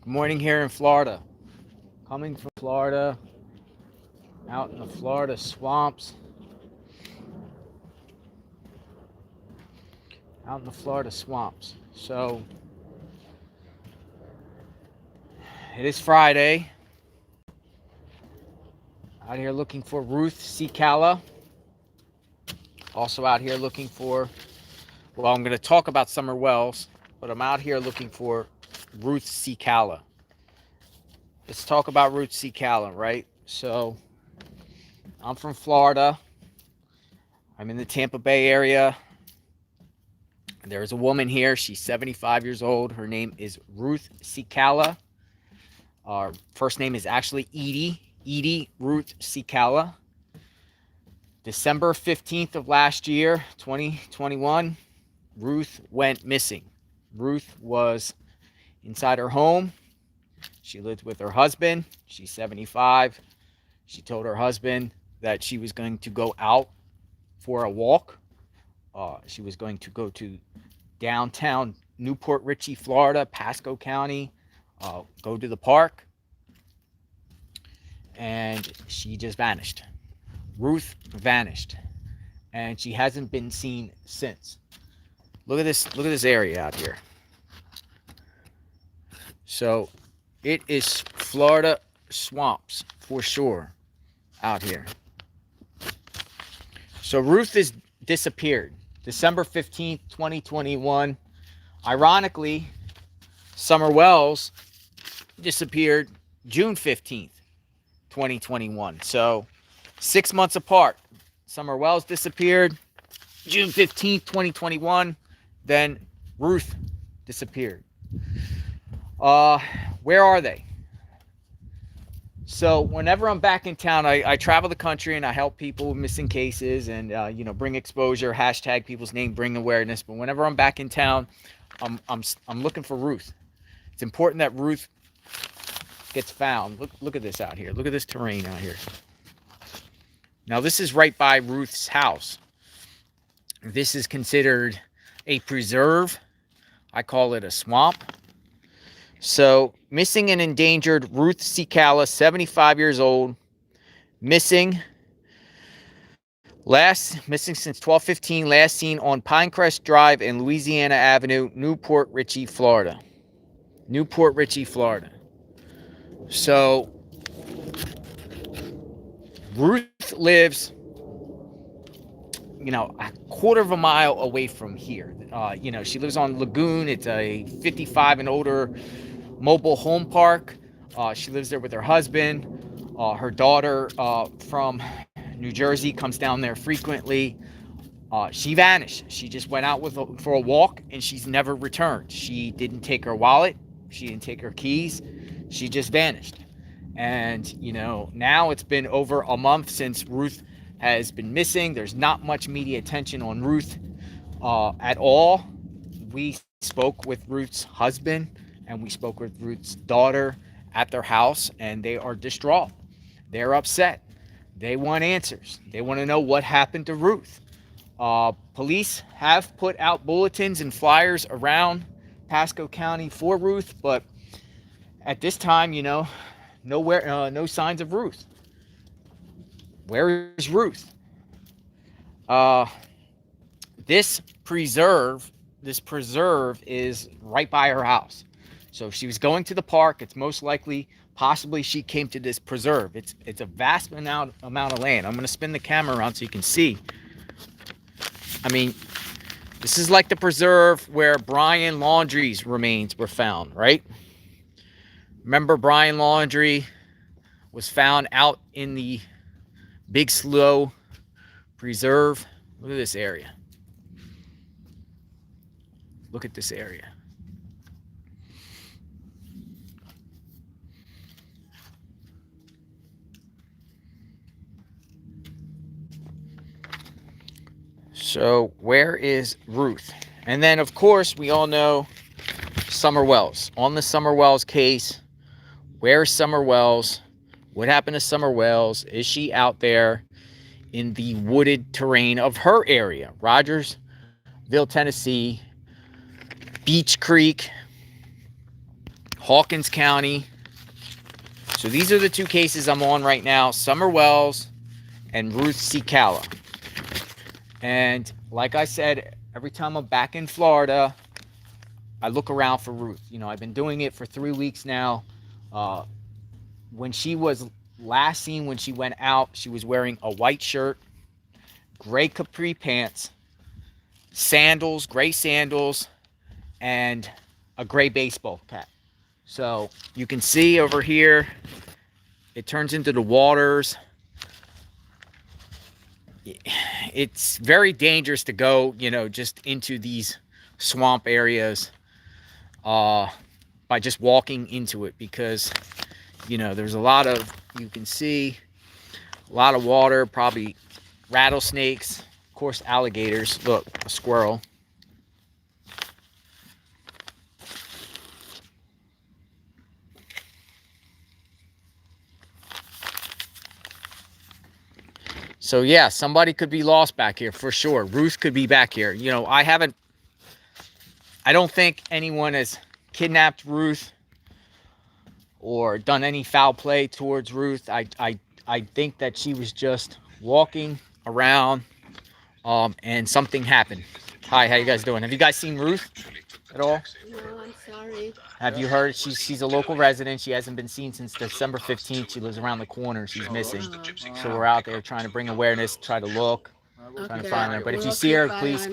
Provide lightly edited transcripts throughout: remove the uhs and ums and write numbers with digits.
Morning here in Florida. Coming from Florida, out in the Florida swamps. Out in the Florida swamps. So, it is Friday. Out here looking for Ruth Cecala. Also out here looking for, well, I'm going to talk about Summer Wells, but I'm out here looking for Ruth Cecala. Let's talk about Ruth Cecala, right? So, I'm from Florida. I'm in the Tampa Bay area. There's a woman here. She's 75 years old. Her name is Ruth Cecala. First name is actually Edie Ruth Cecala. December 15th of last year, 2021, Ruth went missing. Ruth was inside her home. She lived with her husband. She's 75. She told her husband that she was going to go out for a walk. She was going to go to downtown Newport Richey, Florida, Pasco County, go to the park, and she just vanished. Ruth vanished, and she hasn't been seen since. Look at this area out here. So it is Florida swamps for sure out here. So Ruth is disappeared December 15th, 2021. Ironically, Summer Wells disappeared June 15th, 2021. So 6 months apart. Summer Wells disappeared June 15th, 2021. Then Ruth disappeared. Where are they? So whenever I'm back in town, I travel the country and I help people with missing cases and bring exposure, hashtag people's name, bring awareness. But whenever I'm back in town, I'm looking for Ruth. It's important that Ruth gets found. Look at this out here. Look at this terrain out here. Now this is right by Ruth's house. This is considered a preserve. I call it a swamp. So, missing and endangered Ruth Cecala, 75 years old, missing since 12/15, last seen on Pinecrest Drive and Louisiana Avenue, Newport Richey, Florida. Newport Richey, Florida. So, Ruth lives, a quarter of a mile away from here. She lives on Lagoon. It's a 55 and older mobile home park. She lives there with her husband. Her daughter from New Jersey comes down there frequently. She vanished. She just went out for a walk and she's never returned. She didn't take her wallet. She didn't take her keys. She just vanished. And, now it's been over a month since Ruth has been missing. There's not much media attention on Ruth at all. We spoke with Ruth's husband and we spoke with Ruth's daughter at their house, and they are distraught. They're upset. They want answers. They want to know what happened to Ruth. Police have put out bulletins and flyers around Pasco County for Ruth, but at this time, nowhere, no signs of Ruth. Where is Ruth? This preserve is right by her house. So if she was going to the park, it's most likely, possibly she came to this preserve. It's a vast amount of land. I'm going to spin the camera around so you can see. I mean, this is like the preserve where Brian Laundrie's remains were found, right? Remember, Brian Laundrie was found out in the Big Slough Preserve. Look at this area. Look at this area. So where is Ruth? And then, of course, we all know Summer Wells. On the Summer Wells case, where's Summer Wells? What happened to Summer Wells? Is she out there in the wooded terrain of her area? Rogersville, Tennessee, Beach Creek, Hawkins County. So these are the two cases I'm on right now, Summer Wells and Ruth Cecala. And like I said, every time I'm back in Florida, I look around for Ruth. You know, I've been doing it for 3 weeks now. When she was last seen, when she went out, she was wearing a white shirt, gray capri pants, sandals, gray sandals, and a gray baseball cap. So you can see over here, it turns into the waters. It's very dangerous to go, you know, just into these swamp areas by just walking into it, because, you know, there's a lot of, you can see a lot of water, probably rattlesnakes, of course, alligators. Look, a squirrel. So yeah, somebody could be lost back here for sure. Ruth could be back here. You know, I don't think anyone has kidnapped Ruth or done any foul play towards Ruth. I think that she was just walking around, and something happened. Hi, how you guys doing? Have you guys seen Ruth at all? No, I'm sorry. Have you heard? She's a local resident. She hasn't been seen since December 15th. She lives around the corner. She's missing. So we're out there trying to bring awareness, try to look, trying to find her. But if you see her, please,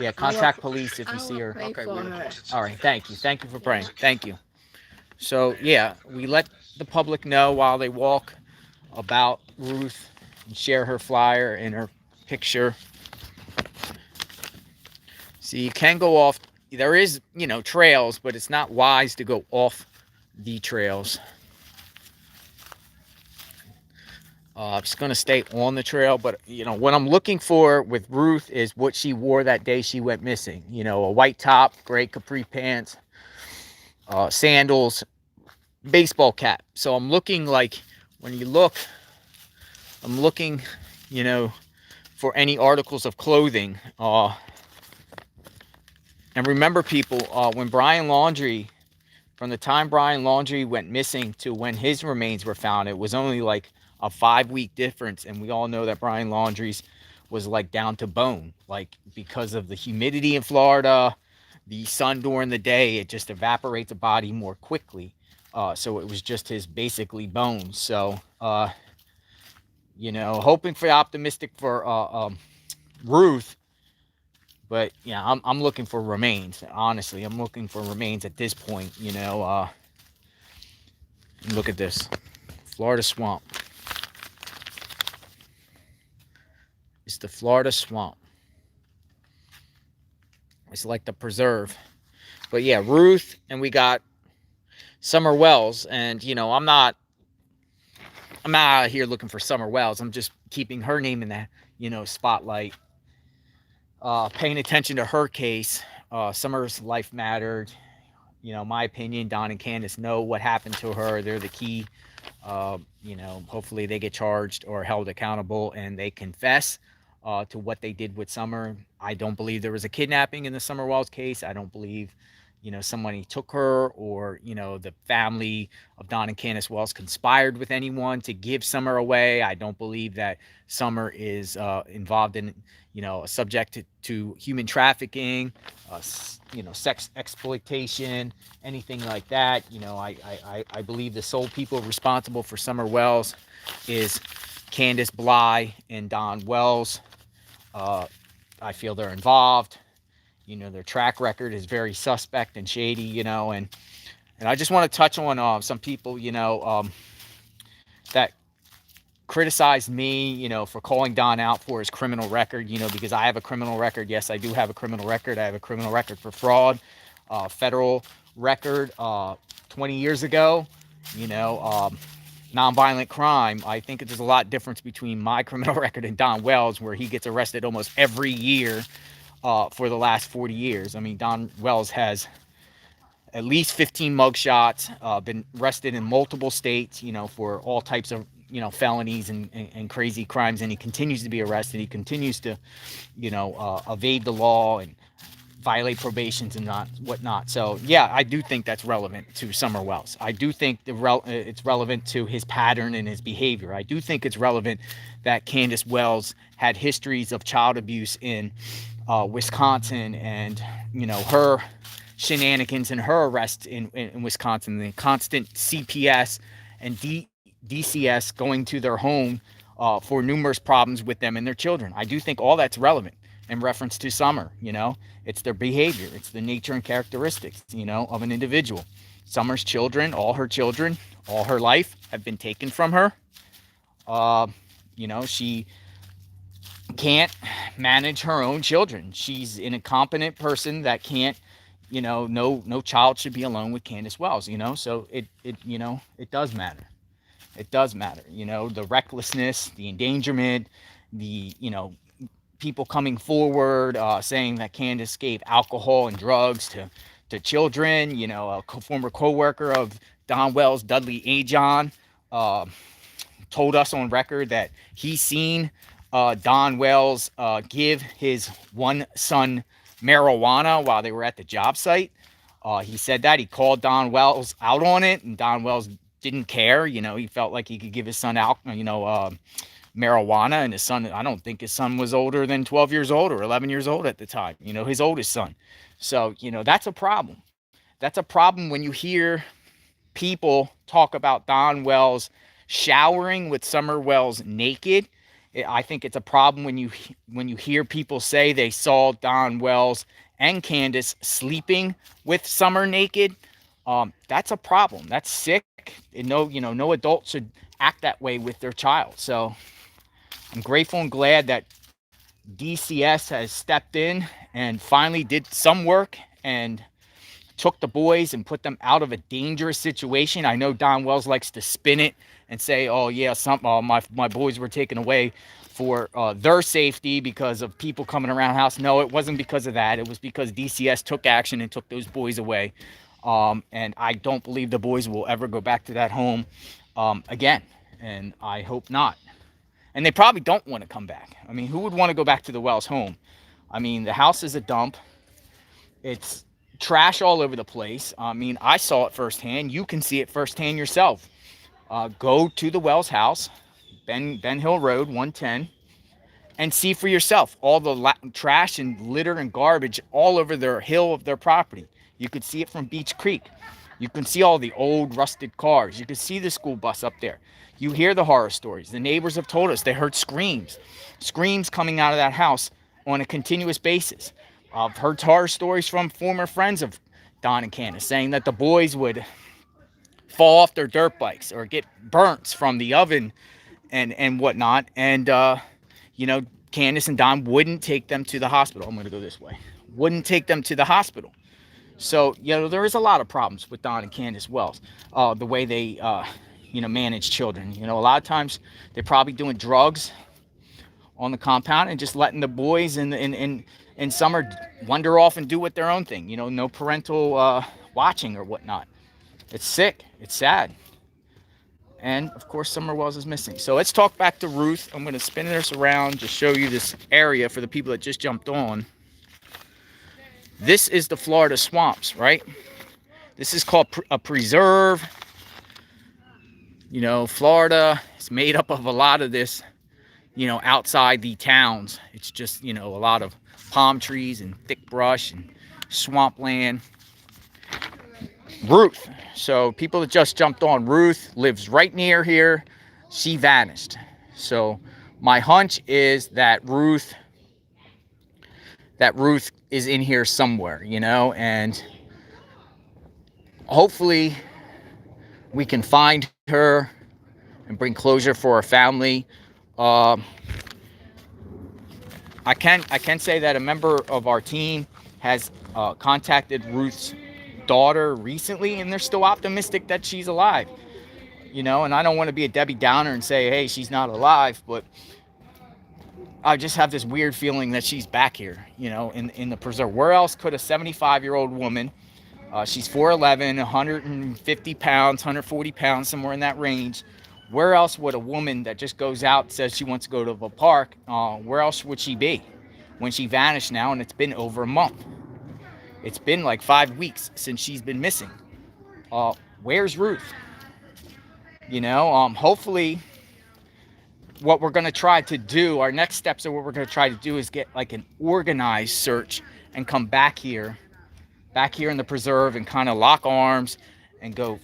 yeah, contact police if you see her. Okay. All right, thank you. Thank you for praying. Thank you. So yeah, we let the public know while they walk about Ruth and share her flyer and her picture. So you can go off. There is, you know, trails, but it's not wise to go off the trails. I'm just going to stay on the trail. But, you know, what I'm looking for with Ruth is what she wore that day she went missing. You know, a white top, gray capri pants, sandals, baseball cap. So I'm looking, like, when you look, I'm looking, you know, for any articles of clothing. And remember, people, when Brian Laundrie, from the time Brian Laundrie went missing to when his remains were found, it was only like a 5-week difference. And we all know that Brian Laundrie's was like down to bone, like because of the humidity in Florida, the sun during the day, it just evaporates a body more quickly. So it was just his basically bones. So, you know, hoping for optimistic for Ruth. But yeah, I'm looking for remains. Honestly, I'm looking for remains at this point. You know, look at this, Florida swamp. It's the Florida swamp. It's like the preserve. But yeah, Ruth, and we got Summer Wells, and you know, I'm not out here looking for Summer Wells. I'm just keeping her name in the, you know, spotlight. Paying attention to her case. Summer's life mattered. You know, my opinion, Don and Candace know what happened to her. They're the key. You know, hopefully they get charged or held accountable and they confess to what they did with Summer. I don't believe there was a kidnapping in the Summer Wells case. I don't believe, you know, somebody took her, or, you know, the family of Don and Candace Wells conspired with anyone to give Summer away. I don't believe that Summer is involved in, you know, subject to human trafficking, you know, sex exploitation, anything like that. You know, I believe the sole people responsible for Summer Wells is Candace Bly and Don Wells. I feel they're involved. You know, their track record is very suspect and shady, you know, and I just want to touch on some people, you know, that criticized me, you know, for calling Don out for his criminal record, you know, because I have a criminal record. Yes, I do have a criminal record. I have a criminal record for fraud, federal record 20 years ago, you know, nonviolent crime. I think there's a lot difference between my criminal record and Don Wells, where he gets arrested almost every year for the last 40 years. I mean, Don Wells has at least 15 mugshots, been arrested in multiple states, you know, for all types of, you know, felonies and crazy crimes, and he continues to be arrested. He continues to, you know, evade the law and violate probations and not whatnot. So yeah, I do think that's relevant to Summer Wells. I do think it's relevant to his pattern and his behavior. I do think it's relevant that Candace Wells had histories of child abuse in Wisconsin, and her shenanigans and her arrest in Wisconsin, the constant CPS and DCS going to their home for numerous problems with them and their children. I do think all that's relevant in reference to Summer. It's their behavior, it's the nature and characteristics, of an individual. Summer's children, all her life have been taken from her. She can't manage her own children. She's an incompetent person that can't, no child should be alone with Candace Wells, so it does matter. It does matter, the recklessness, the endangerment, the, people coming forward saying that Candace gave alcohol and drugs to children. A former co-worker of Don Wells, Dudley Ajon, told us on record that he's seen Don Wells give his one son marijuana while they were at the job site. He said that he called Don Wells out on it, and Don Wells didn't care. He felt like he could give his son marijuana, and his son, I don't think his son was older than 12 years old or 11 years old at the time, his oldest son. So, that's a problem. That's a problem when you hear people talk about Don Wells showering with Summer Wells naked. I think it's a problem when you hear people say they saw Don Wells and Candace sleeping with Summer naked. That's a problem. That's sick. And no adult should act that way with their child. So I'm grateful and glad that DCS has stepped in and finally did some work and took the boys and put them out of a dangerous situation. I know Don Wells likes to spin it and say, oh yeah, my boys were taken away for their safety because of people coming around the house. No, it wasn't because of that. It was because DCS took action and took those boys away. And I don't believe the boys will ever go back to that home again. And I hope not. And they probably don't want to come back. I mean, who would want to go back to the Wells home? I mean, the house is a dump. It's trash all over the place. I mean, I saw it firsthand. You can see it firsthand yourself. Go to the Wells house, Ben Hill Road, 110, and see for yourself all the trash and litter and garbage all over their hill of their property. You could see it from Beach Creek. You can see all the old rusted cars. You can see the school bus up there. You hear the horror stories. The neighbors have told us they heard screams coming out of that house on a continuous basis. I've heard horror stories from former friends of Don and Candace saying that the boys would fall off their dirt bikes or get burnt from the oven and whatnot. And, Candace and Don wouldn't take them to the hospital. I'm going to go this way. Wouldn't take them to the hospital. So, there is a lot of problems with Don and Candace Wells, the way they, manage children. A lot of times they're probably doing drugs on the compound and just letting the boys in summer wander off and do what their own thing. No parental watching or whatnot. It's sick. It's sad. And, of course, Summer Wells is missing. So let's talk back to Ruth. I'm going to spin this around to show you this area for the people that just jumped on. This is the Florida swamps, right? This is called a preserve. Florida is made up of a lot of this, outside the towns. It's just, a lot of palm trees and thick brush and swampland. Ruth. So people that just jumped on, Ruth lives right near here. She vanished. So my hunch is that Ruth is in here somewhere, and hopefully we can find her and bring closure for her family. I can say that a member of our team has contacted Ruth's daughter recently, and they're still optimistic that she's alive. And I don't want to be a Debbie Downer and say, hey, she's not alive, but I just have this weird feeling that she's back here, in the preserve. Where else could a 75-year-old woman, she's 4'11", 150 pounds, 140 pounds, somewhere in that range, where else would a woman that just goes out, says she wants to go to a park, where else would she be when she vanished now, and it's been over a month? It's been like 5 weeks since she's been missing. Where's Ruth? Hopefully what we're going to try to do, our next steps of what we're going to try to do is get like an organized search and come back here in the preserve and kind of lock arms and go,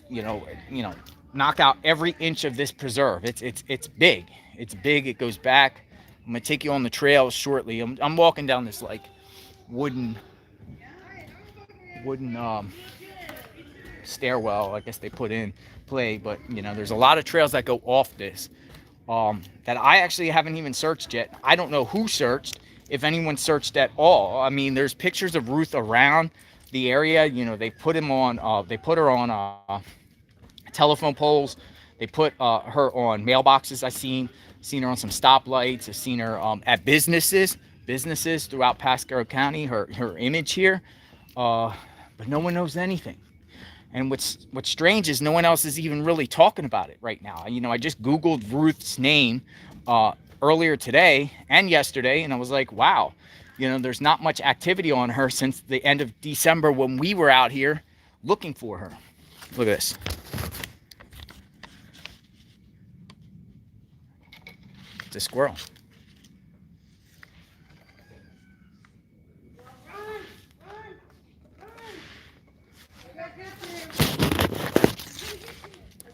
knock out every inch of this preserve. It's big. It's big. It goes back. I'm going to take you on the trail shortly. I'm walking down this like wooden stairwell, I guess they put in play, but there's a lot of trails that go off this that I actually haven't even searched yet. I don't know who searched, if anyone searched at all. I mean, there's pictures of Ruth around the area. They put her on telephone poles. They put her on mailboxes. I've seen her on some stoplights. I've seen her at businesses throughout Pasco County. Her image here, but no one knows anything. And what's strange is no one else is even really talking about it right now. I just Googled Ruth's name earlier today and yesterday, and I was like, wow, there's not much activity on her since the end of December when we were out here looking for her. Look at this. It's a squirrel.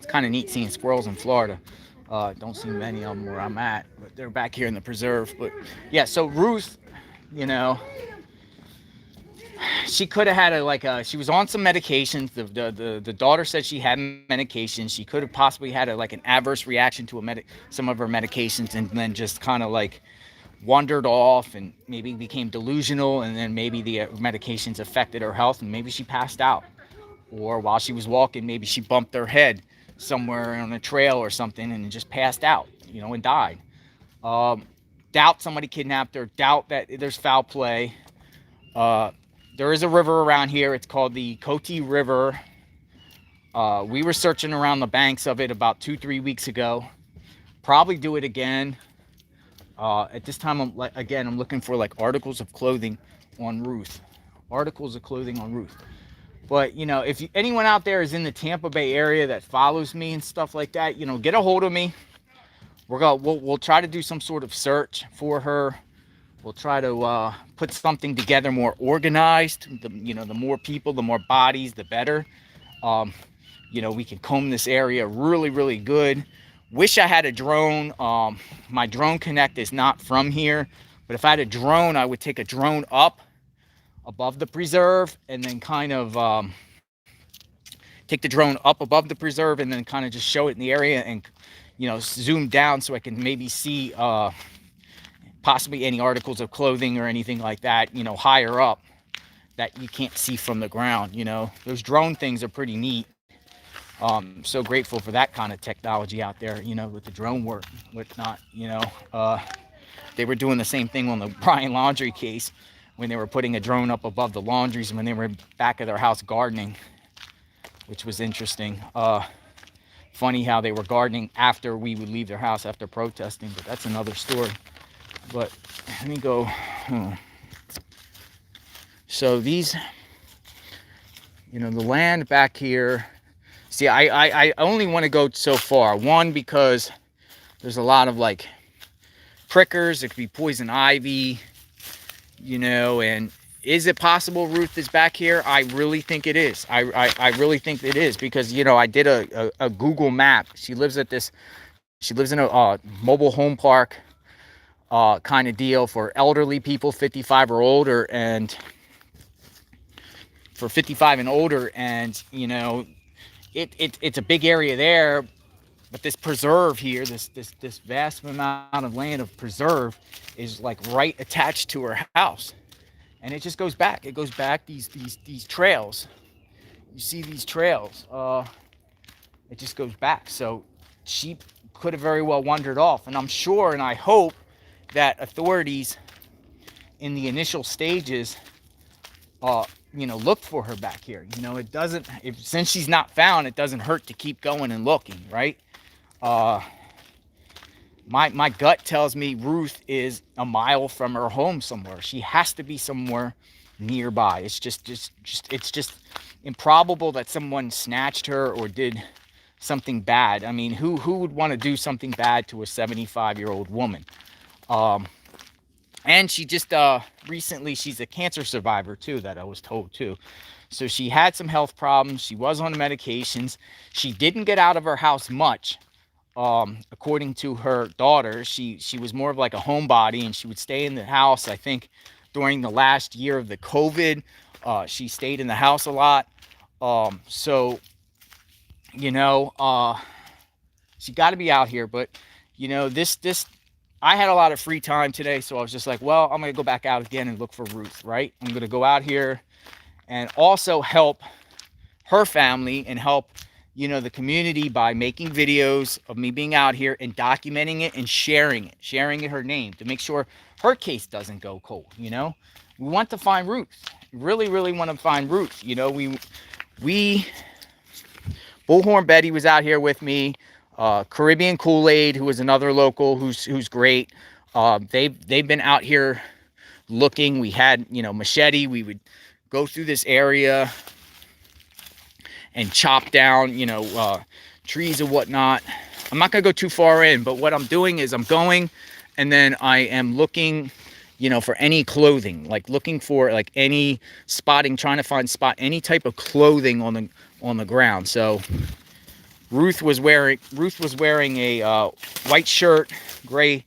Kind of neat seeing squirrels in Florida. Don't see many of them where I'm at, but they're back here in the preserve. But yeah, so Ruth, she could have had she was on some medications. The daughter said she had medications. She could have possibly had an adverse reaction to some of her medications, and then just kind of wandered off and maybe became delusional, and then maybe the medications affected her health, and maybe she passed out. Or while she was walking, maybe she bumped her head somewhere on a trail or something and just passed out, and died. Doubt somebody kidnapped her. Doubt that there's foul play. There is a river around here. It's called the Cote River. We were searching around the banks of it about 2-3 weeks ago. Probably do it again. At this time, I'm looking for articles of clothing on Ruth. Articles of clothing on Ruth. But, if anyone out there is in the Tampa Bay area that follows me and stuff like that, get a hold of me. We'll try to do some sort of search for her. We'll try to put something together more organized. The more people, the more bodies, the better. We can comb this area really, really good. Wish I had a drone. My drone connect is not from here. But if I had a drone, I would take a drone up above the preserve and then kind of take the drone up above the preserve and then kind of just show it in the area and zoom down so I can maybe see possibly any articles of clothing or anything like that higher up that you can't see from the ground. Those drone things are pretty neat. So grateful for that kind of technology out there, with the drone work, whatnot. They were doing the same thing on the Brian Laundrie case when they were putting a drone up above the laundries when they were back of their house gardening, which was interesting. Funny how they were gardening after we would leave their house after protesting, but that's another story. But let me go. So these, the land back here. See, I only want to go so far. One, because there's a lot of prickers. It could be poison ivy. And is it possible Ruth is back here? I really think it is. I really think it is because, I did a Google map. She lives in a mobile home park kind of deal for elderly people, 55 or older, and for 55 and older. And, it's a big area there, but this preserve here, this vast amount of land of preserve is right attached to her house, and it just goes back. It goes back these trails. You see these trails. It just goes back. So she could have very well wandered off, and I'm sure and I hope that authorities in the initial stages, look for her back here. It doesn't. Since she's not found, it doesn't hurt to keep going and looking, right? my gut tells me Ruth is a mile from her home somewhere. She has to be somewhere nearby. It's just improbable that someone snatched her or did something bad. I mean, who would want to do something bad to a 75-year-old woman? And she just recently, she's a cancer survivor too, that I was told too. So she had some health problems. She was on medications. She didn't get out of her house much. According to her daughter, she was more of like a homebody, and she would stay in the house. I think during the last year of the COVID, she stayed in the house a lot. So you know, she got to be out here. But you know, this I had a lot of free time today, so I was just like, well, I'm gonna go back out again and look for Ruth. Right? I'm gonna go out here and also help her family and help, you know, the community by making videos of me being out here and documenting it and sharing her name to make sure her case doesn't go cold. You know, we want to find Ruth. Really want to find Ruth. You know, we Bullhorn Betty was out here with me. Caribbean Kool-Aid, who was another local who's great. They've been out here looking. We had, you know, machete. We would go through this area and chop down, you know, trees and whatnot. I'm not gonna go too far in, but what I'm doing is I'm going, and then I am looking, you know, for any clothing, like looking for like any spotting, trying to spot any type of clothing on the ground. So Ruth was wearing a white shirt, gray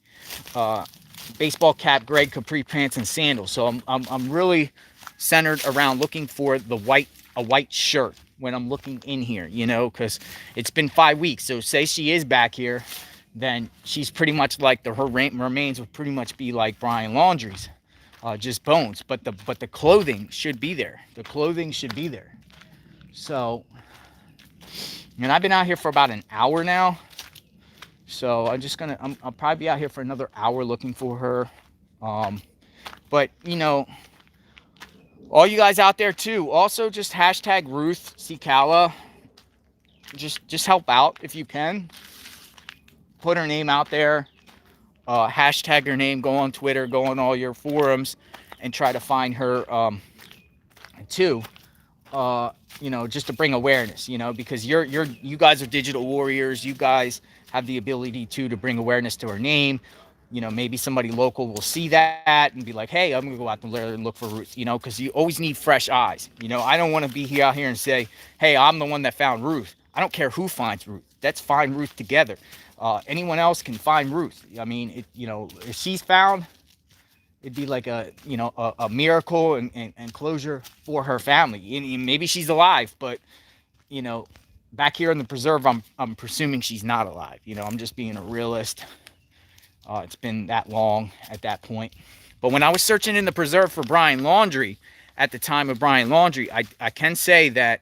baseball cap, gray capri pants, and sandals. So I'm really centered around looking for a white shirt when I'm looking in here, you know, because it's been 5 weeks. So say she is back here, then she's pretty much like her remains would pretty much be like Brian Laundrie's, just bones. But the clothing should be there. The clothing should be there. So, and I've been out here for about an hour now. So I'll probably be out here for another hour looking for her. But you know, all you guys out there too, also just hashtag Ruth Cecala. Just help out if you can. Put her name out there. Hashtag her name. Go on Twitter. Go on all your forums, and try to find her too. You know, just to bring awareness. You know, because you guys are digital warriors. You guys have the ability to bring awareness to her name. You know, maybe somebody local will see that and be like, hey, I'm gonna go out and look for Ruth. You know, because you always need fresh eyes. You know, I don't want to be out here and say, hey, I'm the one that found Ruth. I don't care who finds Ruth. Let's find Ruth together. Anyone else can find Ruth. I mean, you know, if she's found, it'd be like a miracle and closure for her family. And maybe she's alive, but you know, back here in the preserve, I'm presuming she's not alive. You know, I'm just being a realist. It's been that long at that point. But when I was searching in the preserve for Brian Laundrie, at the time of Brian Laundrie, I can say that,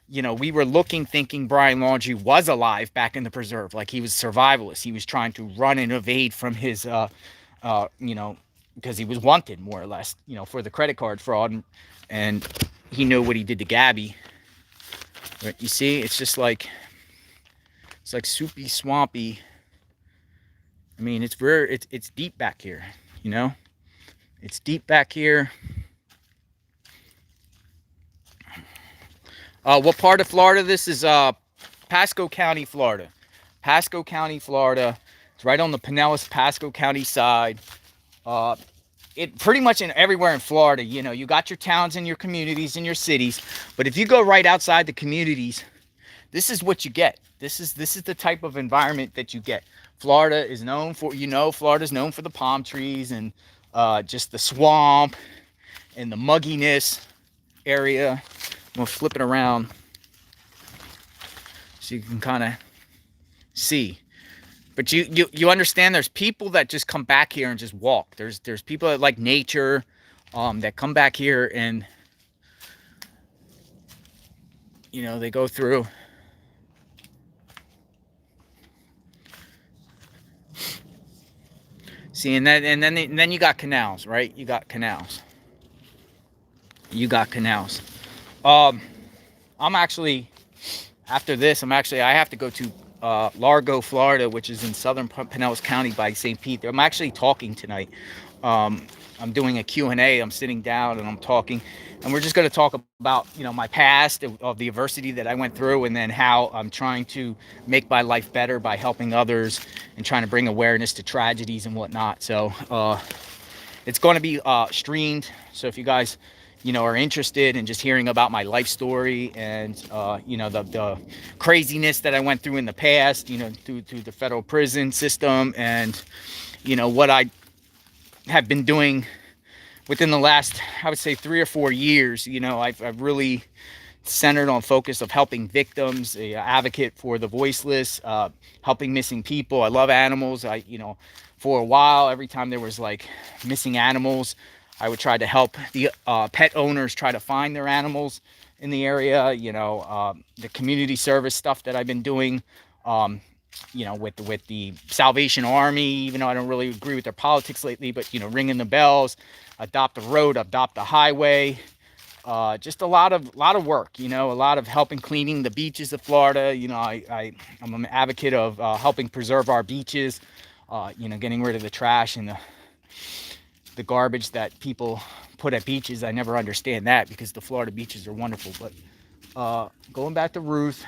you know, we were thinking Brian Laundrie was alive back in the preserve, like he was survivalist. He was trying to run and evade from his, you know, because he was wanted more or less, you know, for the credit card fraud, and he knew what he did to Gabby. But you see, it's just like, it's like soupy, swampy. I mean, it's deep back here, you know? It's deep back here. What part of Florida? This is Pasco County, Florida. Pasco County, Florida. It's right on the Pinellas, Pasco County side. It pretty much everywhere in Florida, you know, you got your towns and your communities and your cities. But if you go right outside the communities, this is what you get. This is the type of environment that you get. Florida is known for, you know, Florida's known for the palm trees and just the swamp and the mugginess area. I'm gonna flip it around so you can kind of see. But you understand, there's people that just come back here and just walk. There's people that like nature, that come back here and, you know, they go through. See, and then you got canals, right? You got canals. I'm actually, after this, I have to go to Largo, Florida, which is in southern Pinellas County by St. Pete. I'm actually talking tonight. I'm doing a Q&A. I'm sitting down and I'm talking, and we're just going to talk about, my past, of the adversity that I went through, and then how I'm trying to make my life better by helping others and trying to bring awareness to tragedies and whatnot. So it's going to be streamed. So if you guys, are interested in just hearing about my life story and, the craziness that I went through in the past, through the federal prison system, and, what I have been doing within the last, I would say, 3 or 4 years. I've really centered on focus of helping victims, a advocate for the voiceless, helping missing people. I love animals. For a while, every time there was like missing animals, I would try to help the pet owners try to find their animals in the area. The community service stuff that I've been doing, with the Salvation Army, even though I don't really agree with their politics lately, but ringing the bells, adopt a road, adopt a highway. Just a lot of work, a lot of helping cleaning the beaches of Florida. I'm an advocate of helping preserve our beaches, getting rid of the trash and the garbage that people put at beaches. I never understand that, because the Florida beaches are wonderful. But going back to Ruth,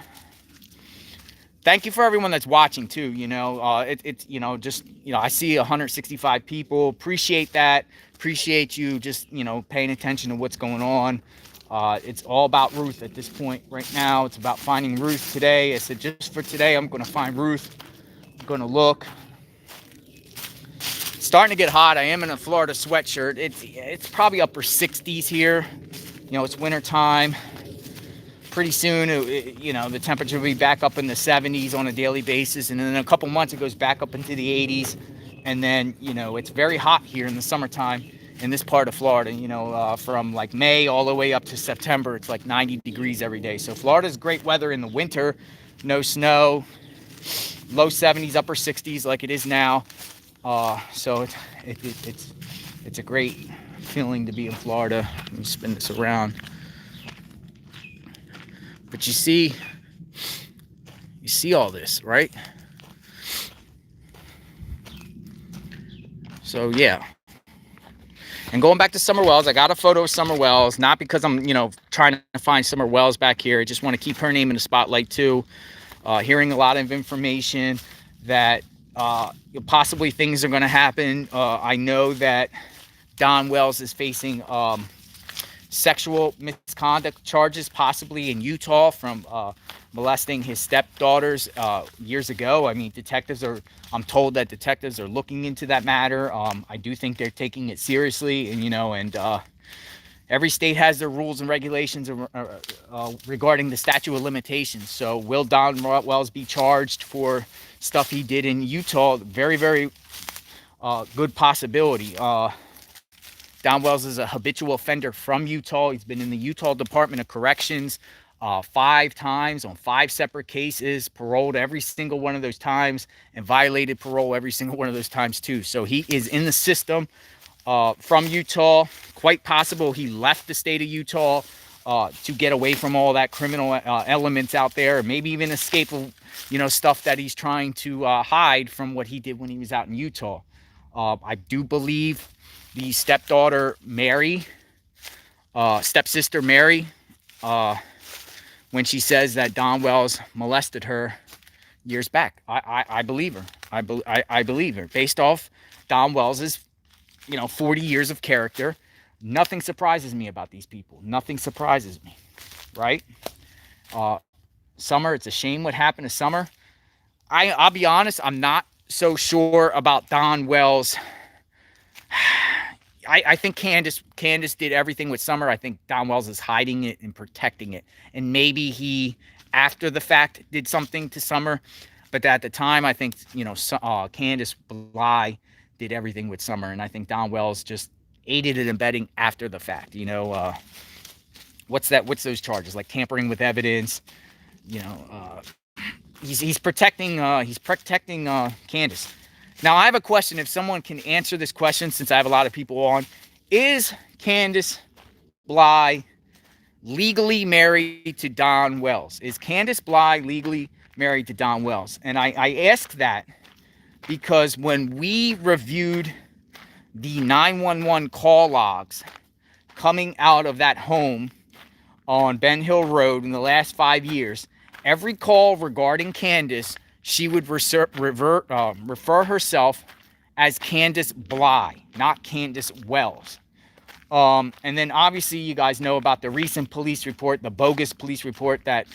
thank you for everyone that's watching too. I see 165 people. Appreciate that. Appreciate you just, paying attention to what's going on. It's all about Ruth at this point right now. It's about finding Ruth today. I said, just for today, I'm going to find Ruth. I'm going to look. It's starting to get hot. I am in a Florida sweatshirt. It's probably upper 60s here. It's winter time. Pretty soon, the temperature will be back up in the 70s on a daily basis. And then in a couple months, it goes back up into the 80s. And then, it's very hot here in the summertime in this part of Florida. From like May all the way up to September, it's like 90 degrees every day. So Florida's great weather in the winter. No snow, low 70s, upper 60s like it is now. So it's a great feeling to be in Florida. Let me spin this around. But you see all this, right? So yeah. And going back to Summer Wells, I got a photo of Summer Wells, not because I'm, trying to find Summer Wells back here. I just want to keep her name in the spotlight too. Hearing a lot of information that possibly things are going to happen. I know that Don Wells is facing sexual misconduct charges, possibly in Utah, from molesting his stepdaughters years ago. I mean, I'm told that detectives are looking into that matter. I do think they're taking it seriously, and every state has their rules and regulations regarding the statute of limitations. So will Don Wells be charged for stuff he did in Utah? Very, very good possibility. Don Wells is a habitual offender from Utah. He's been in the Utah Department of Corrections 5 times on 5 separate cases, paroled every single one of those times, and violated parole every single one of those times too. So he is in the system from Utah. Quite possible he left the state of Utah to get away from all that criminal elements out there, maybe even escape, stuff that he's trying to hide from what he did when he was out in Utah. I do believe the stepsister Mary, when she says that Don Wells molested her years back, I believe her. I believe her based off Don Wells's 40 years of character. Nothing surprises me about these people. Nothing surprises me, right? Summer, it's a shame what happened to Summer. I'll be honest, I'm not so sure about Don Wells. I think Candace did everything with Summer. I think Don Wells is hiding it and protecting it. And maybe he, after the fact, did something to Summer. But at the time, I think, Candace Bly did everything with Summer. And I think Don Wells just aided and abetting after the fact. What's those charges? Like tampering with evidence. He's protecting Candace. Now, I have a question. If someone can answer this question, since I have a lot of people on, is Candace Bly legally married to Don Wells? Is Candace Bly legally married to Don Wells. And I ask that because when we reviewed the 911 call logs coming out of that home on Ben Hill Road in the last 5 years, every call regarding Candace, she would refer herself as Candace Bly, not Candace Wells. And then obviously you guys know about the recent police report, the bogus police report that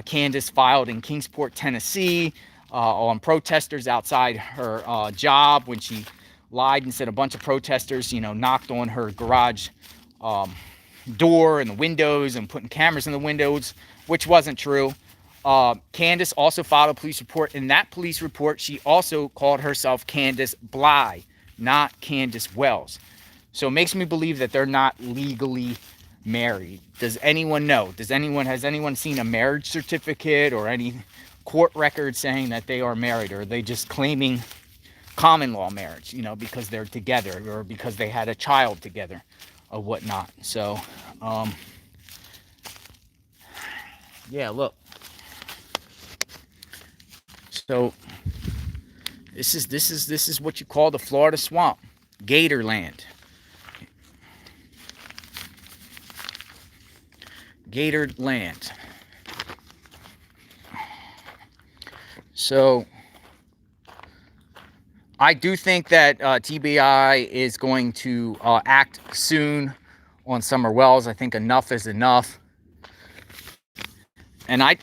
Candace filed in Kingsport, Tennessee, on protesters outside her job when she lied and said a bunch of protesters, knocked on her garage door and the windows and putting cameras in the windows, which wasn't true. Candace also filed a police report. In that police report, she also called herself Candace Bly, not Candace Wells. So it makes me believe that they're not legally married. Does anyone know? Has anyone seen a marriage certificate or any court record saying that they are married? Or are they just claiming common law marriage, because they're together or because they had a child together or whatnot? So, yeah, look. So this is what you call the Florida swamp, Gatorland. Gator land. So I do think that TBI is going to act soon on Summer Wells. I think enough is enough. And I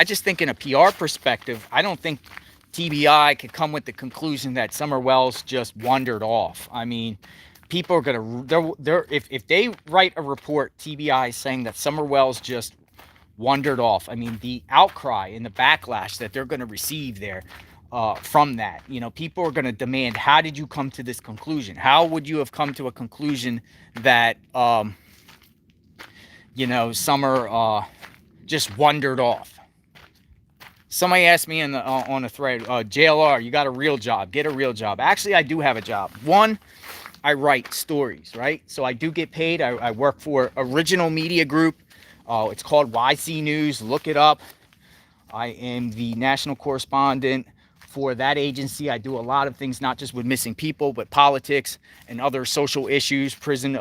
just think in a PR perspective, I don't think TBI could come with the conclusion that Summer Wells just wandered off. I mean, people are if they write a report, TBI, saying that Summer Wells just wandered off, I mean, the outcry and the backlash that they're going to receive there from that, people are going to demand, how did you come to this conclusion? How would you have come to a conclusion that, Summer just wandered off? Somebody asked me on a thread, JLR, you got a real job, get a real job. Actually, I do have a job. One, I write stories, right? So I do get paid. I work for Original Media Group. It's called YC News. Look it up. I am the national correspondent for that agency. I do a lot of things, not just with missing people, but politics and other social issues, prison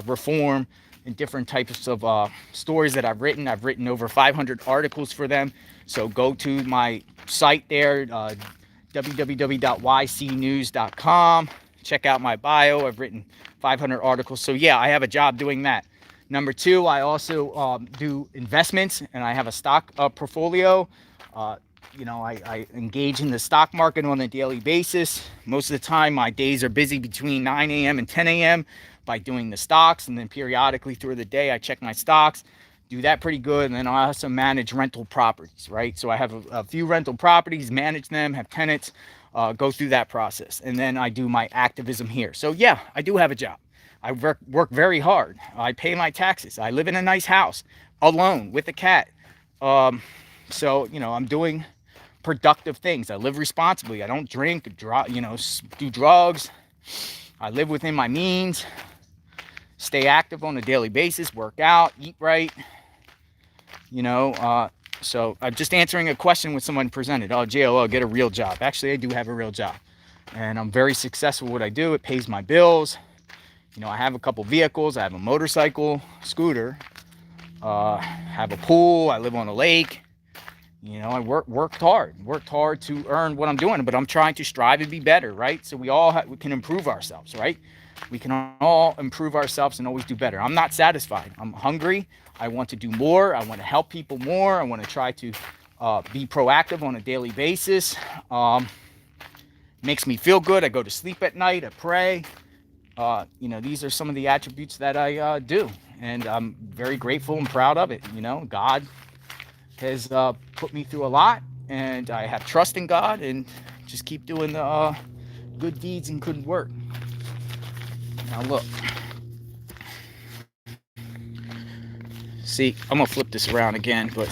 reform, and different types of stories that I've written. I've written over 500 articles for them. So go to my site there, www.ycnews.com. Check out my bio. I've written 500 articles. So yeah, I have a job doing that. Number two, I also do investments, and I have a stock portfolio. I engage in the stock market on a daily basis. Most of the time, my days are busy between 9 a.m. and 10 a.m. by doing the stocks, and then periodically through the day, I check my stocks, do that pretty good. And then I also manage rental properties, right? So I have a few rental properties, manage them, have tenants, go through that process. And then I do my activism here. So yeah, I do have a job. I work very hard. I pay my taxes. I live in a nice house alone with a cat. So, I'm doing productive things. I live responsibly. I don't drink, do drugs. I live within my means, stay active on a daily basis, work out, eat right. So I'm just answering a question when someone presented, JLO, get a real job. Actually, I do have a real job, and I'm very successful at what I do. It pays my bills. I have a couple vehicles. I have a motorcycle, scooter, have a pool. I live on a lake. I worked hard to earn what I'm doing, but I'm trying to strive and be better, right? So we can improve ourselves, right? We can all improve ourselves and always do better. I'm not satisfied. I'm hungry. I want to do more. I want to help people more. I want to try to be proactive on a daily basis. Makes me feel good. I go to sleep at night. I pray. These are some of the attributes that I do, and I'm very grateful and proud of it. God has put me through a lot, and I have trust in God, and just keep doing the good deeds and good work. Now look, see, I'm gonna flip this around again, but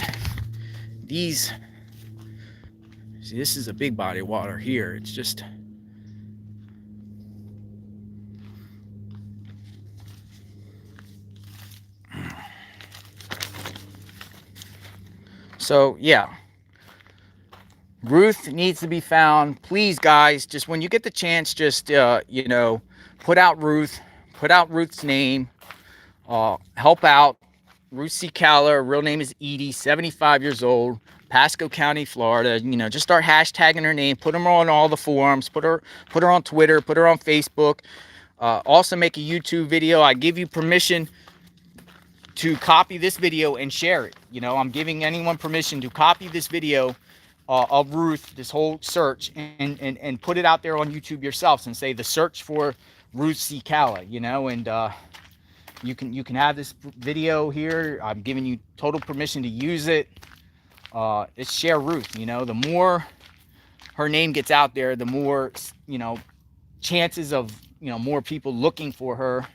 this is a big body of water here. It's just, so yeah, Ruth needs to be found. Please, guys, just when you get the chance, just, you know, put out Ruth, put out Ruth's name, help out. Ruth Cecala, her real name is Edie, 75 years old, Pasco County, Florida. You know, just start hashtagging her name, put her on all the forums, put her on Twitter, put her on Facebook. Also make a YouTube video. I give you permission to copy this video and share it. You know, I'm giving anyone permission to copy this video of Ruth, this whole search, and put it out there on YouTube yourselves and say the search for Ruth Cecala, you know, and you can have this video here. I'm giving you total permission to use it. It's share Ruth. You know, the more her name gets out there, the more, you know, chances of, you know, more people looking for her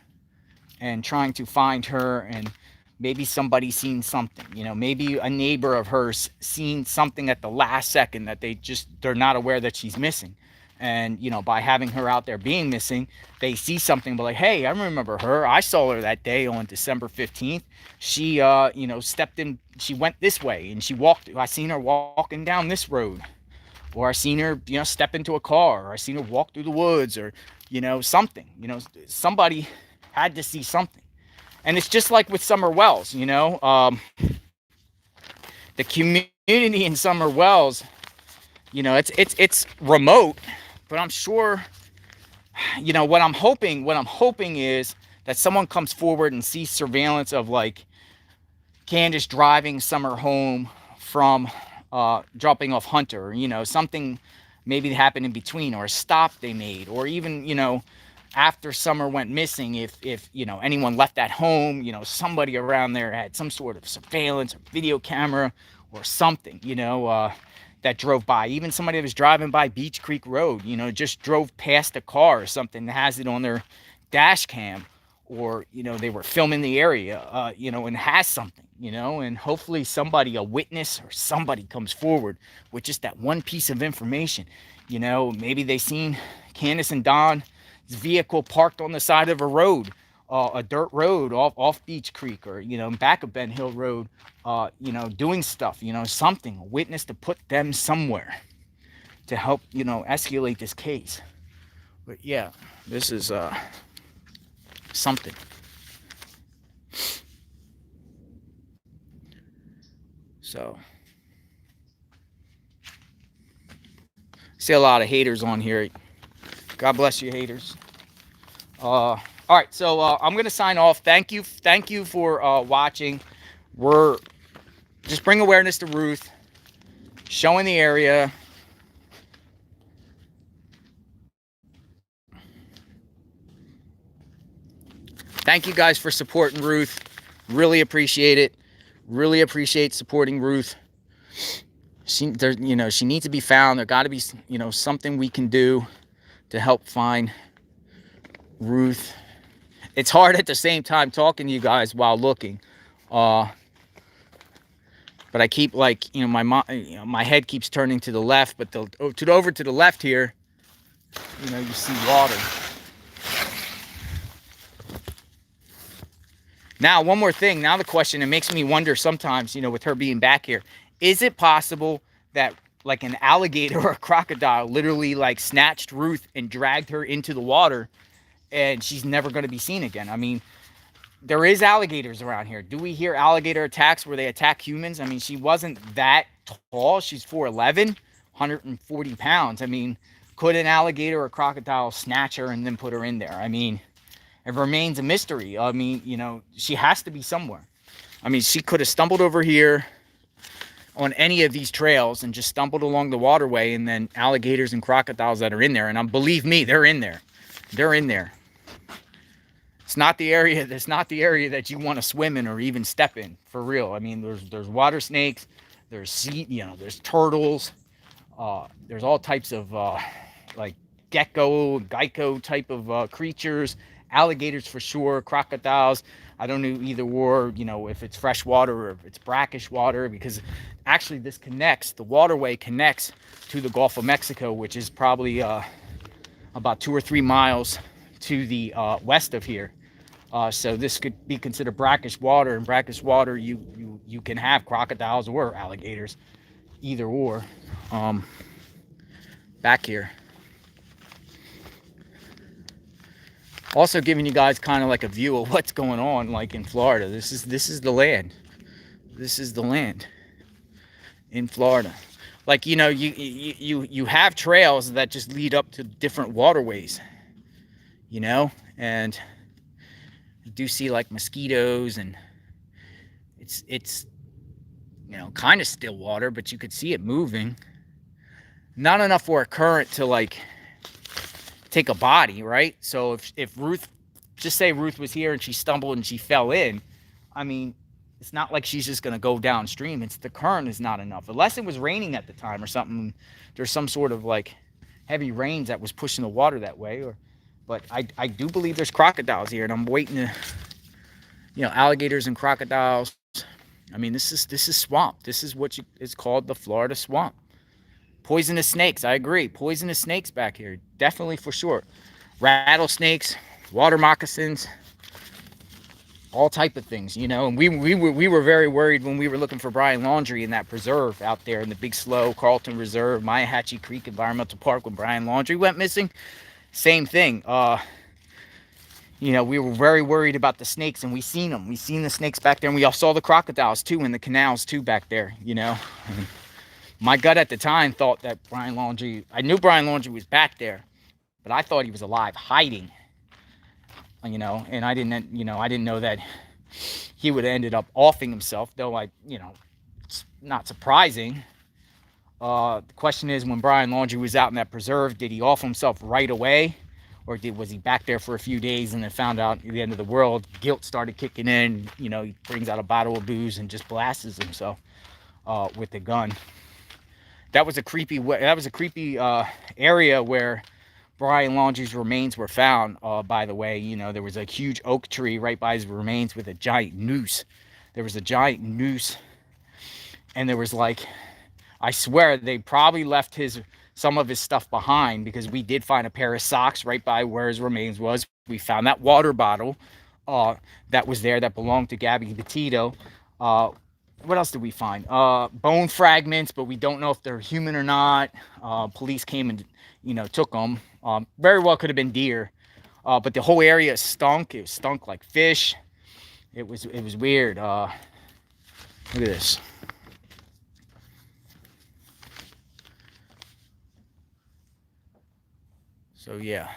and trying to find her. And maybe somebody seen something, you know, maybe a neighbor of hers seen something at the last second that they're not aware that she's missing. And, you know, by having her out there being missing, they see something, but like, hey, I remember her. I saw her that day on December 15th. She, you know, stepped in, she went this way and she walked, I seen her walking down this road. Or I seen her, you know, step into a car. Or I seen her walk through the woods, or, you know, something. You know, somebody had to see something. And it's just like with Summer Wells, you know. The community in Summer Wells, you know, it's remote, but I'm sure, you know, what I'm hoping is that someone comes forward and sees surveillance of like Candace driving Summer home from dropping off Hunter, or, you know, something maybe happened in between, or a stop they made, or even, you know, after Summer went missing, if you know, anyone left at home, you know, somebody around there had some sort of surveillance or video camera or something, you know, that drove by. Even somebody that was driving by Beach Creek Road, you know, just drove past a car or something that has it on their dash cam, or, you know, they were filming the area, you know, and has something, you know, and hopefully somebody, a witness or somebody, comes forward with just that one piece of information. You know, maybe they seen Candace and Don's vehicle parked on the side of a road, a dirt road off Beach Creek, or, you know, back of Ben Hill Road, you know, doing stuff, you know, something, a witness to put them somewhere to help, you know, escalate this case. But yeah, this is something. So, see a lot of haters on here. God bless you, haters. All right, so I'm gonna sign off. Thank you for watching. We're just bring awareness to Ruth, showing the area. Thank you guys for supporting Ruth. Really appreciate it. Really appreciate supporting Ruth. You know, she needs to be found. There got to be, you know, something we can do to help find Ruth. It's hard at the same time talking to you guys while looking, but I keep, like, you know, my head keeps turning to the left, but over to the left here, you know, you see water. Now, one more thing. Now the question, it makes me wonder sometimes, you know, with her being back here, is it possible that like an alligator or a crocodile literally like snatched Ruth and dragged her into the water, and she's never going to be seen again? I mean, there is alligators around here. Do we hear alligator attacks where they attack humans? I mean, she wasn't that tall. She's 4'11", 140 pounds. I mean, could an alligator or crocodile snatch her and then put her in there? I mean, it remains a mystery. I mean, you know, she has to be somewhere. I mean, she could have stumbled over here on any of these trails and just stumbled along the waterway, and then alligators and crocodiles that are in there. And believe me, they're in there. They're in there. It's not the area. That's not the area that you want to swim in or even step in, for real. I mean, there's water snakes. There's there's turtles. There's all types of like gecko type of creatures. Alligators for sure, crocodiles. I don't know either or, you know, if it's fresh water or if it's brackish water, because actually the waterway connects to the Gulf of Mexico, which is probably about 2 or 3 miles to the west of here. So this could be considered brackish water, and brackish water, you can have crocodiles or alligators, either or. back here. Also giving you guys kind of like a view of what's going on like in Florida. This is the land. This is the land in Florida. Like, you know, you have trails that just lead up to different waterways, you know, and you do see like mosquitoes, and it's you know, kind of still water, but you could see it moving. Not enough for a current to like take a body, right? So if Ruth, just say Ruth was here and she stumbled and she fell in, I mean, it's not like she's just going to go downstream. It's the current is not enough. Unless it was raining at the time or something, there's some sort of like heavy rains that was pushing the water that way. But I do believe there's crocodiles here, and I'm waiting to, you know, alligators and crocodiles. I mean, this is swamp. This is what is called the Florida swamp. Poisonous snakes, I agree. Poisonous snakes back here, definitely for sure. Rattlesnakes, water moccasins, all type of things, you know. And we were very worried when we were looking for Brian Laundrie in that preserve out there in the Big Slow, Carlton Reserve, Myahatchee Creek Environmental Park when Brian Laundrie went missing. Same thing. You know, we were very worried about the snakes, and we seen them. We seen the snakes back there, and we all saw the crocodiles too in the canals too back there, you know. My gut at the time thought that Brian Laundrie, I knew Brian Laundrie was back there, but I thought he was alive, hiding, you know, and I didn't know that he would have ended up offing himself, though you know, it's not surprising. The question is, when Brian Laundrie was out in that preserve, did he off himself right away? Or was he back there for a few days and then found out at the end of the world, guilt started kicking in, you know, he brings out a bottle of booze and just blasts himself with the gun. That was a creepy area where Brian Laundrie's remains were found, by the way. You know, there was a huge oak tree right by his remains with a giant noose. There was a giant noose, and there was like, I swear they probably left some of his stuff behind, because we did find a pair of socks right by where his remains was. We found that water bottle that was there that belonged to Gabby Petito. What else did we find? Bone fragments, but we don't know if they're human or not. Police came and, you know, took them. Very well could have been deer. But the whole area stunk. It stunk like fish. It was weird. Look at this. So yeah.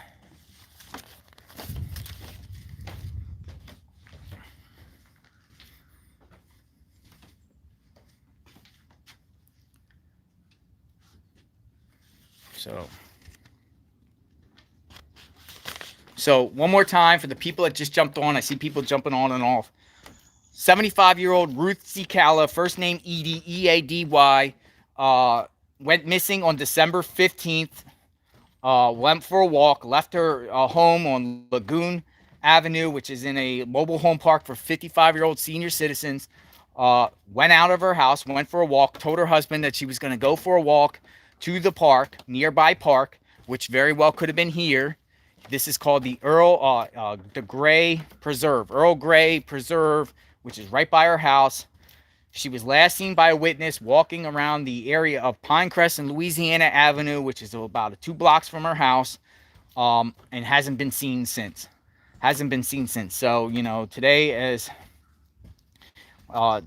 So one more time for the people that just jumped on. I see people jumping on and off. 75-year-old Ruth Cecala, first name Edie, E-A-D-Y, went missing on December 15th. Went for a walk, left her home on Lagoon Avenue, which is in a mobile home park for 55-year-old senior citizens. Went out of her house, went for a walk, told her husband that she was going to go for a walk to the park, nearby park, which very well could have been here. This is called the Earl Grey Preserve, which is right by her house. She was last seen by a witness walking around the area of Pinecrest and Louisiana Avenue, which is about 2 blocks from her house, and hasn't been seen since. So, you know, today is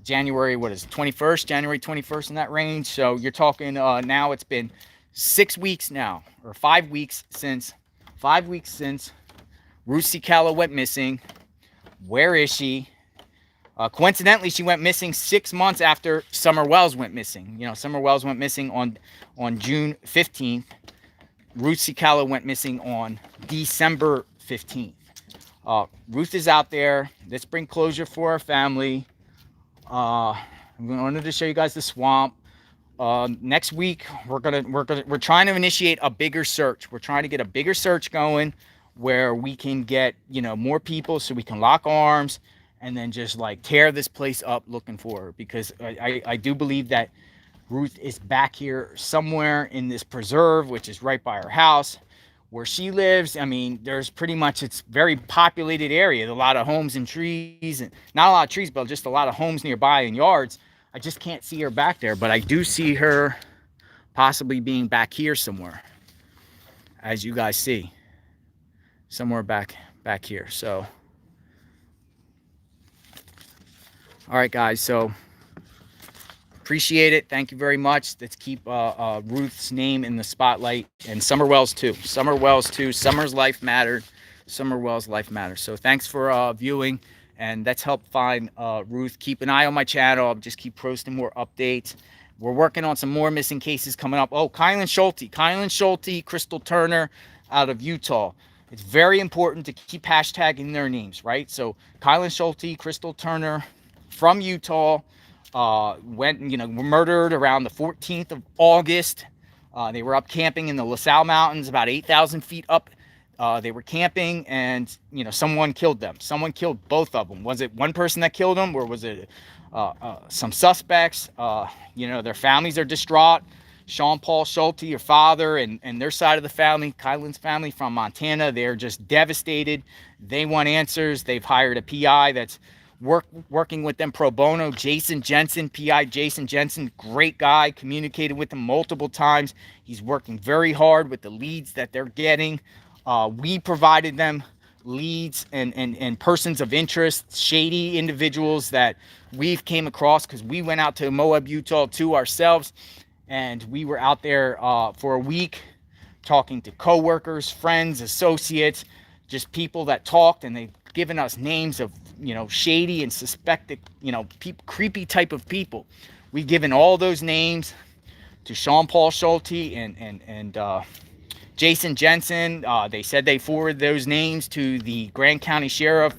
January 21st, in that range. So you're talking now it's been 6 weeks now, or 5 weeks since Ruth Cecala went missing. Where is she? Coincidentally, she went missing 6 months after Summer Wells went missing. You know, Summer Wells went missing on June 15th. Ruth Cecala went missing on December 15th. Ruth is out there. Let's bring closure for our family. I wanted to show you guys the swamp. Next week we're trying to initiate a bigger search. We're trying to get a bigger search going where we can get, you know, more people so we can lock arms and then just like tear this place up looking for her, because I do believe that Ruth is back here somewhere in this preserve, which is right by her house where she lives. I mean, there's pretty much, it's very populated area, a lot of homes and trees, and not a lot of trees, but just a lot of homes nearby and yards. I just can't see her back there, but I do see her possibly being back here somewhere, as you guys see, somewhere back here. So, all right, guys. So appreciate it. Thank you very much. Let's keep Ruth's name in the spotlight, and Summer Wells too. Summer Wells too. Summer's life mattered. Summer Wells' life matters. So thanks for viewing, and let's help find Ruth. Keep an eye on my channel. I'll just keep posting more updates. We're working on some more missing cases coming up. Oh, Kylan Schulte, Crystal Turner out of Utah. It's very important to keep hashtagging their names, right? So Kylan Schulte, Crystal Turner from Utah, were murdered around the 14th of August. They were up camping in the LaSalle Mountains, about 8,000 feet up. They were camping, and someone killed them. Someone killed both of them. Was it one person that killed them, or was it some suspects? Their families are distraught. Sean Paul Schulte, your father, and their side of the family, Kylan's family from Montana, they're just devastated. They want answers. They've hired a PI that's working with them pro bono. Jason Jensen, PI Jason Jensen, great guy, communicated with them multiple times. He's working very hard with the leads that they're getting. We provided them leads and persons of interest, shady individuals that we've came across, because we went out to Moab, Utah too ourselves, and we were out there for a week talking to co-workers, friends, associates, just people that talked, and they've given us names of shady and suspected creepy type of people. We've given all those names to Sean Paul Schulte and Jason Jensen. They said they forwarded those names to the Grand County Sheriff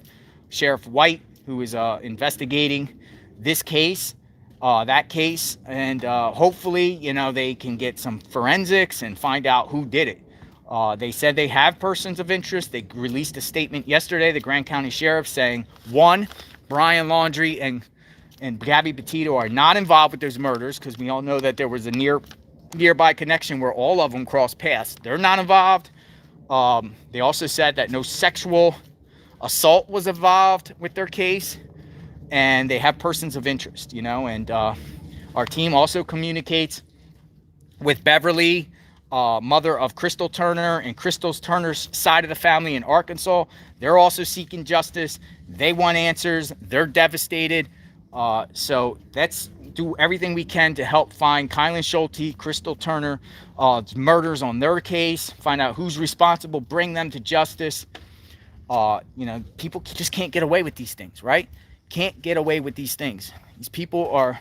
White, who is investigating this case, and hopefully, they can get some forensics and find out who did it. They said they have persons of interest. They released a statement yesterday, the Grand County Sheriff, saying, one, Brian Laundrie and Gabby Petito are not involved with those murders, because we all know that there was a nearby connection where all of them crossed paths. They're not involved. They also said that no sexual assault was involved with their case, and they have persons of interest, and our team also communicates with Beverly, mother of Crystal Turner, and Crystal Turner's side of the family in Arkansas. They're also seeking justice. They want answers. They're devastated. So let's do everything we can to help find Kylan Schulte, Crystal Turner, murders on their case, find out who's responsible, bring them to justice. People just can't get away with these things, right? Can't get away with these things. These people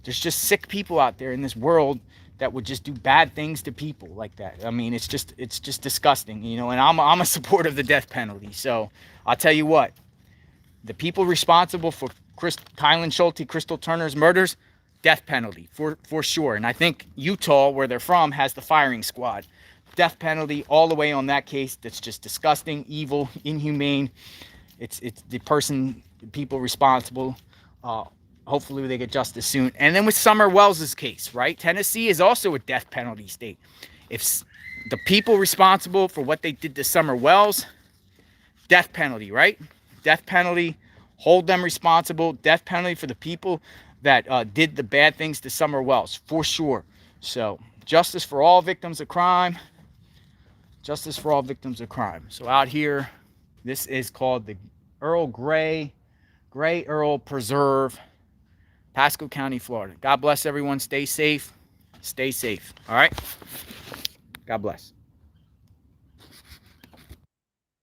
there's just sick people out there in this world that would just do bad things to people like that. I mean, it's just disgusting, and I'm a supporter of the death penalty. So I'll tell you what, the people responsible for Kylan Schulte, Crystal Turner's murders, death penalty for sure. And I think Utah, where they're from, has the firing squad. Death penalty all the way on that case. That's just disgusting, evil, inhumane. It's the people responsible. Hopefully they get justice soon. And then with Summer Wells' case, right? Tennessee is also a death penalty state. If the people responsible for what they did to Summer Wells, death penalty, right? Death penalty, hold them responsible. Death penalty for the people that did the bad things to Summer Wells, for sure. So justice for all victims of crime. Justice for all victims of crime. So out here, this is called the Earl Gray Earl Preserve, Pasco County, Florida. God bless everyone. Stay safe. Stay safe. All right? God bless.